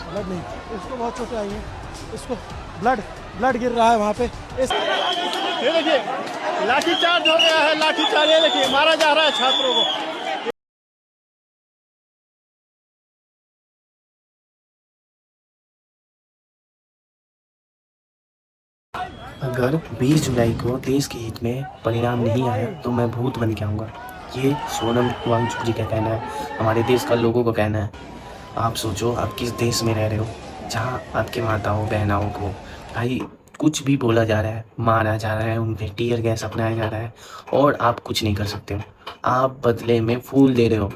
Blood नहीं, इसको बहुत चोटें आई हैं, इसको ब्लड ब्लड गिर रहा है वहाँ पे। ये देखिए लाठीचार्ज हो गया है, लाठीचार्ज ये देखिए मारा जा रहा है छात्रों को। अगर 20 जुलाई को देश के हित में परिणाम नहीं आया तो मैं भूत बन के आऊँगा। ये सोनम वांगचुक जी का कहना है, हमारे देश का लोगों को कहना है। आप सोचो आप किस देश में रह रहे हो जहाँ आपके माताओं बहनाओं को भाई कुछ भी बोला जा रहा है, मारा जा रहा है, उन पे टीयर गैस अपनाया जा रहा है और आप कुछ नहीं कर सकते हो। आप बदले में फूल दे रहे हो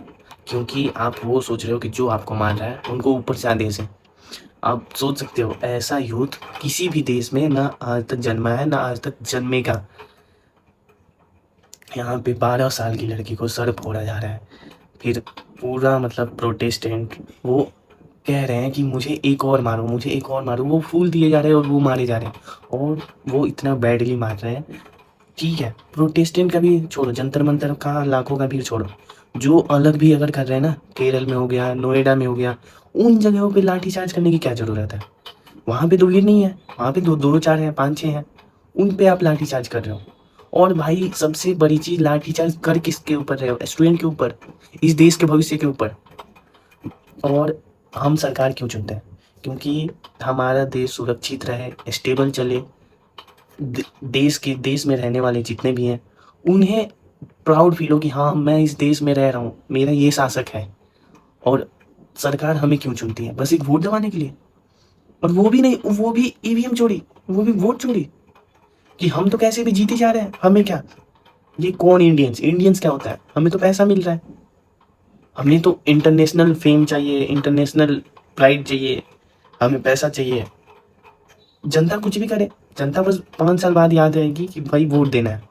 क्योंकि आप वो सोच रहे हो कि जो आपको मार रहा है उनको ऊपर से आदेश है। आप सोच सकते हो ऐसा यूथ किसी भी देश में ना आज तक जन्मा है ना आज तक जन्मेगा। यहाँ पे 12 साल की लड़की को सर फोड़ा जा रहा है, फिर पूरा मतलब प्रोटेस्टेंट वो कह रहे हैं कि मुझे एक और मारो, मुझे एक और मारो। वो फूल दिए जा रहे हैं और वो मारे जा रहे हैं और वो इतना बैडली मार रहे हैं। ठीक है, प्रोटेस्टेंट का भी छोड़ो, जंतर मंतर का लाखों का भी छोड़ो, जो अलग भी अगर कर रहे हैं ना, केरल में हो गया, नोएडा में हो गया, उन जगहों पे लाठीचार्ज करने की क्या ज़रूरत है? वहाँ पे तो भीड़ नहीं है, वहाँ पे दो दो चार हैं, 5-6 हैं, उन पे आप लाठीचार्ज कर रहे हो। और भाई सबसे बड़ी चीज़, लाठीचार्ज कर किसके ऊपर रहे हो? स्टूडेंट के ऊपर, इस देश के भविष्य के ऊपर। और हम सरकार क्यों चुनते हैं? क्योंकि हमारा देश सुरक्षित रहे, स्टेबल चले, देश में रहने वाले जितने भी हैं उन्हें प्राउड फील हो कि हाँ मैं इस देश में रह रहा हूँ, मेरा ये शासक है। और सरकार हमें क्यों चुनती है? बस एक वोट दबाने के लिए। और वो भी नहीं, वो भी ईवीएम छोड़ी, वो भी वोट छोड़ी कि हम तो कैसे भी जीते जा रहे हैं, हमें क्या। ये कौन इंडियंस क्या होता है? हमें तो पैसा मिल रहा है, हमें तो इंटरनेशनल फेम चाहिए, इंटरनेशनल प्राइड चाहिए, हमें पैसा चाहिए। जनता कुछ भी करे, जनता बस 5 साल बाद याद आएगी कि भाई वोट देना है।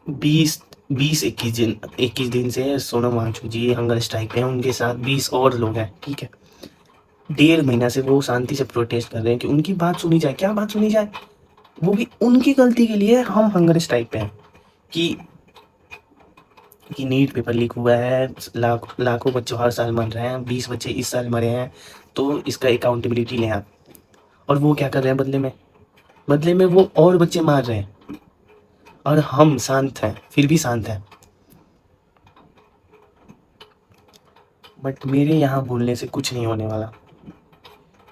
21 दिन से सोनम वांगचुक जी हंगर स्ट्राइक पे हैं, उनके साथ 20 और लोग हैं। ठीक है, 1.5 महीना से वो शांति से प्रोटेस्ट कर रहे हैं कि उनकी बात सुनी जाए। क्या बात सुनी जाए? वो भी उनकी गलती के लिए हम हंगर स्ट्राइक पे हैं कि नीट पेपर लीक हुआ है, लाखों बच्चे हर साल मर रहे हैं, 20 बच्चे इस साल मरे हैं, तो इसका अकाउंटेबिलिटी लें आप। और वो क्या कर रहे हैं बदले में वो और बच्चे मार रहे हैं और हम शांत हैं, फिर भी शांत हैं। बट मेरे यहाँ बोलने से कुछ नहीं होने वाला,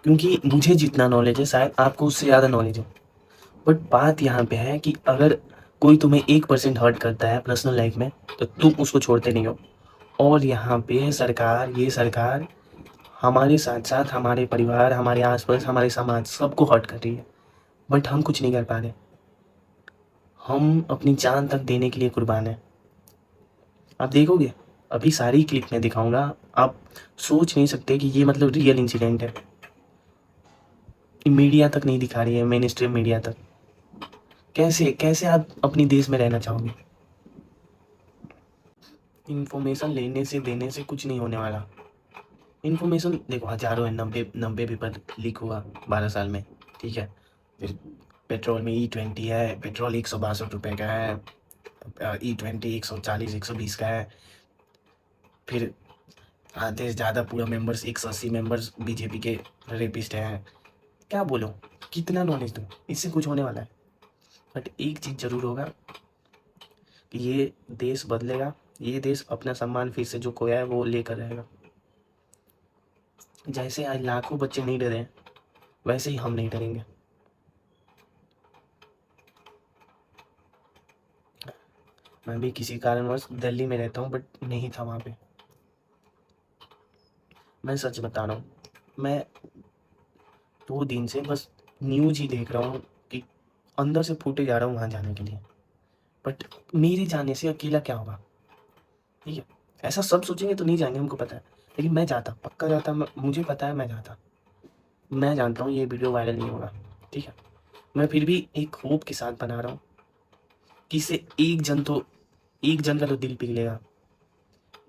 क्योंकि मुझे जितना नॉलेज है शायद आपको उससे ज़्यादा नॉलेज हो। बट बात यहाँ पे है कि अगर कोई तुम्हें 1% हर्ट करता है पर्सनल लाइफ में तो तुम उसको छोड़ते नहीं हो। और यहाँ पे ये सरकार हमारे साथ साथ हमारे परिवार, हमारे आसपास, हमारे समाज सबको हर्ट कर रही है। बट हम कुछ नहीं कर पा रहे, हम अपनी जान तक देने के लिए कुर्बान है। आप देखोगे, अभी सारी क्लिप में दिखाऊंगा, आप सोच नहीं सकते कि ये मतलब रियल इंसिडेंट है। मीडिया तक नहीं दिखा रही है, मेन स्ट्रीम मीडिया तक। कैसे आप अपनी देश में रहना चाहोगे? इन्फॉर्मेशन लेने से देने से कुछ नहीं होने वाला। इन्फॉर्मेशन देखो, हज़ारों है, 90 पेपर लीक हुआ 12 साल में। ठीक है, फिर पेट्रोल में E20 है, पेट्रोल 162 रुपये का है, E20 140 120 का है। फिर आधे से ज़्यादा पूरा मेंबर्स 180 मेंबर्स बीजेपी के रेपिस्ट हैं। क्या बोलो, कितना नॉलेज दूँ? इससे कुछ होने वाला है? बट एक चीज़ ज़रूर होगा कि ये देश बदलेगा, ये देश अपना सम्मान फिर से जो खोया है वो लेकर रहेगा। जैसे आज लाखों बच्चे नहीं डरे हैं, वैसे ही हम नहीं डरेंगे। मैं भी किसी कारणवश दिल्ली में रहता हूँ बट नहीं था वहाँ पे। मैं सच बता रहा हूँ, मैं 2 दिन से बस न्यूज़ ही देख रहा हूँ कि अंदर से फूटे जा रहा हूँ वहाँ जाने के लिए। बट मेरे जाने से अकेला क्या होगा? ठीक है, ऐसा सब सोचेंगे तो नहीं जाएंगे, हमको पता है, लेकिन मैं जाता, पक्का जाता। मुझे पता है, मैं जाता। मैं जानता हूँ ये वीडियो वायरल नहीं होगा। ठीक है, मैं फिर भी एक होप के साथ बना रहा हूँ कि इससे एक जन का तो दिल पिघलेगा,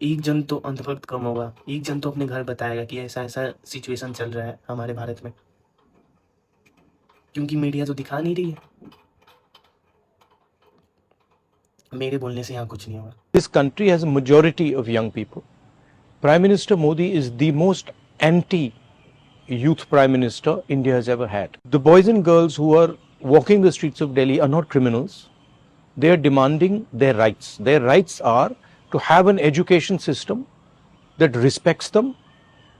एक जन तो अंधभक्त कम होगा, एक जन तो अपने घर बताएगा कि ऐसा ऐसा सिचुएशन चल रहा है हमारे भारत में। क्योंकि मीडिया तो दिखा नहीं रही है। मेरे बोलने से यहाँ कुछ नहीं होगा। This country has a majority of young people. Prime Minister Modi is the most anti-youth Prime Minister India has ever had. The boys and girls who are walking the streets of Delhi are not criminals. They are demanding their rights. Their rights are to have an education system that respects them,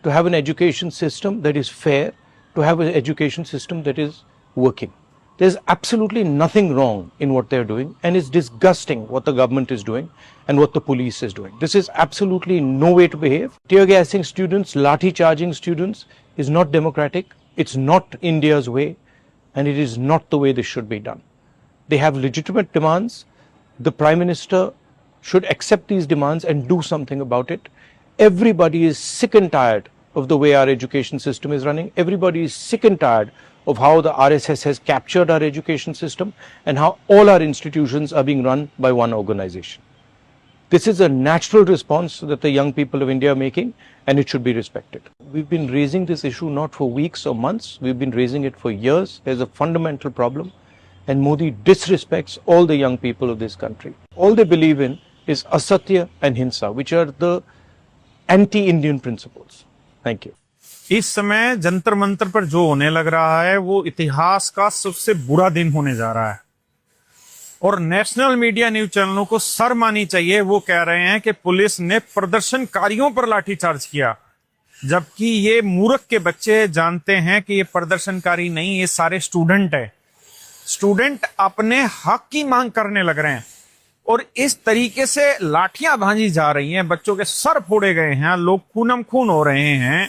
to have an education system that is fair, to have an education system that is working. There's absolutely nothing wrong in what they're doing, and it's disgusting what the government is doing and what the police is doing. This is absolutely no way to behave. Tear gassing students, lathi charging students is not democratic. It's not India's way, and it is not the way this should be done. They have legitimate demands. The Prime Minister should accept these demands and do something about it. Everybody is sick and tired of the way our education system is running. Everybody is sick and tired of how the RSS has captured our education system and how all our institutions are being run by one organization. This is a natural response that the young people of India are making, and it should be respected. We've been raising this issue not for weeks or months. We've been raising it for years. There's a fundamental problem, and Modi disrespects all the young people of this country. All they believe in is asatya and hinsa, which are the anti-Indian principles. Thank you. इस समय जंतर मंतर पर जो होने लग रहा है वो इतिहास का सबसे बुरा दिन होने जा रहा है, और नेशनल मीडिया न्यूज चैनलों को शर्म आनी चाहिए। वो कह रहे हैं कि पुलिस ने प्रदर्शनकारियों पर लाठीचार्ज किया, जबकि ये मूर्ख के बच्चे जानते हैं कि ये प्रदर्शनकारी नहीं, ये सारे स्टूडेंट है। स्टूडेंट अपने हक की मांग करने लग रहे हैं, और इस तरीके से लाठियां भांजी जा रही हैं, बच्चों के सर फोड़े गए हैं, लोग खूनम खून हो रहे हैं,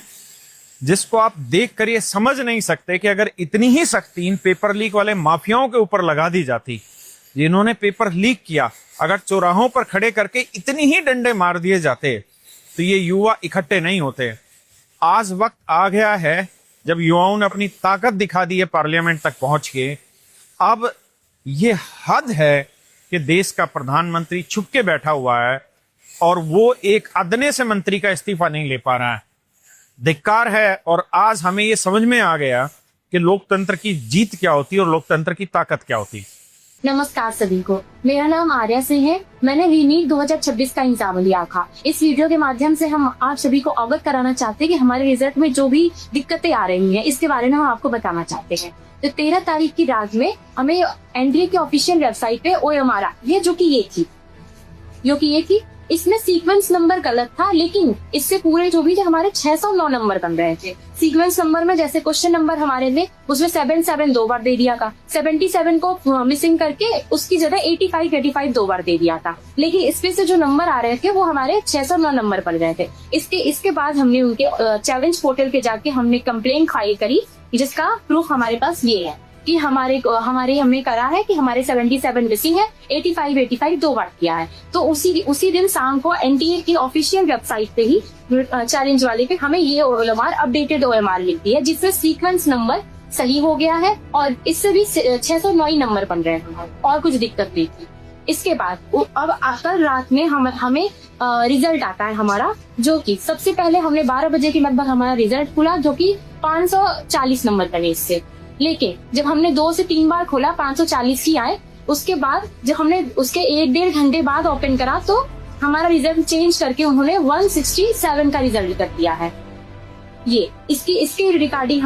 जिसको आप देख कर ये समझ नहीं सकते कि अगर इतनी ही सख्ती इन पेपर लीक वाले माफियाओं के ऊपर लगा दी जाती, जिन्होंने पेपर लीक किया, अगर चौराहों पर खड़े करके इतनी ही डंडे मार दिए जाते तो ये युवा इकट्ठे नहीं होते। आज वक्त आ गया है जब युवाओं ने अपनी ताकत दिखा दी है पार्लियामेंट तक पहुंच के। अब ये हद है कि देश का प्रधानमंत्री छुप के बैठा हुआ है और वो एक अदने से मंत्री का इस्तीफा नहीं ले पा रहा है। धिक्कार है। और आज हमें ये समझ में आ गया कि लोकतंत्र की जीत क्या होती है और लोकतंत्र की ताकत क्या होती है। नमस्कार सभी को, मेरा नाम आर्या सिंह है। मैंने रीनीट 2026 का एग्जाम लिया था। इस वीडियो के माध्यम से हम आप सभी को अवगत कराना चाहते हैं कि हमारे रिजल्ट में जो भी दिक्कतें आ रही हैं, इसके बारे में हम आपको बताना चाहते हैं। तो 13 तारीख की रात में हमें एनडीए की ऑफिशियल वेबसाइट पे OMR ये जो कि ये थी, इसमें सीक्वेंस नंबर गलत था, लेकिन इससे पूरे जो भी थे हमारे 609 नंबर बन रहे थे। सीक्वेंस नंबर में जैसे क्वेश्चन नंबर हमारे में उसमें 77 दो बार दे दिया था, 77 को मिसिंग करके उसकी जगह 85 दो बार दे दिया था, लेकिन इसमें से जो नंबर आ रहे थे वो हमारे 609 नंबर पड़ रहे थे। इसके बाद हमने उनके चैलेंज पोर्टल पे जाके हमने कंप्लेन फाइल करी, जिसका प्रूफ हमारे पास ये है कि हमने करा है कि हमारे 77 मिसिंग है, 85 दो बार किया है। तो उसी दिन शाम को एनटीए की ऑफिशियल वेबसाइट पे ही चैलेंज वाले पे हमें ये OMR अपडेटेड OMR लिख दी है, जिसमें सीक्वेंस नंबर सही हो गया है और इससे भी 609 नंबर बन रहे हैं और कुछ दिक्कत नहीं थी। इसके बाद अब कल रात में हमें रिजल्ट आता है हमारा, जो कि सबसे पहले हमने 12 बजे के लगभग हमारा रिजल्ट खुला, जो कि 540 नंबर बने इससे। लेकिन जब हमने 2 से 3 बार खोला 540 ही आए। उसके बाद जब हमने उसके 1-1.5 घंटे बाद ओपन करा तो हमारा रिजल्ट चेंज करके उन्होंने 167 का रिजल्ट कर दिया है। ये इसके रिगार्डिंग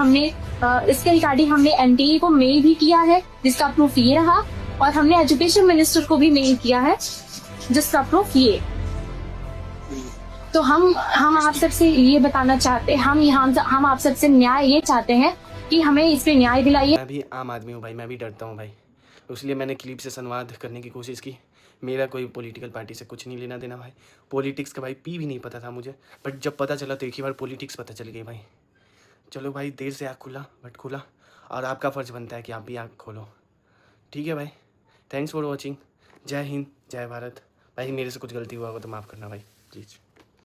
हमने एनटीए को मेल भी किया है, जिसका प्रूफ ये रहा, और हमने एजुकेशन मिनिस्टर को भी मेल किया है, जिसका प्रूफ ये। तो हम आप सबसे ये बताना चाहते हैं, हम आप सबसे न्याय ये चाहते हैं कि हमें इस पे न्याय दिलाइए। मैं भी आम आदमी हूँ भाई, मैं भी डरता हूँ भाई, इसलिए मैंने क्लिप से संवाद करने की कोशिश की। मेरा कोई पॉलिटिकल पार्टी से कुछ नहीं लेना देना भाई, पॉलिटिक्स का भाई पी भी नहीं पता था मुझे, बट जब पता चला तो एक ही बार पॉलिटिक्स पता चल गई भाई। चलो भाई, देर से आँख खुला बट खुला, और आपका फ़र्ज़ बनता है कि आप भी आँख खोलो। ठीक है भाई, थैंक्स फॉर वॉचिंग। जय हिंद, जय भारत। भाई मेरे से कुछ गलती हुआ हो तो माफ़ करना भाई, प्लीज़।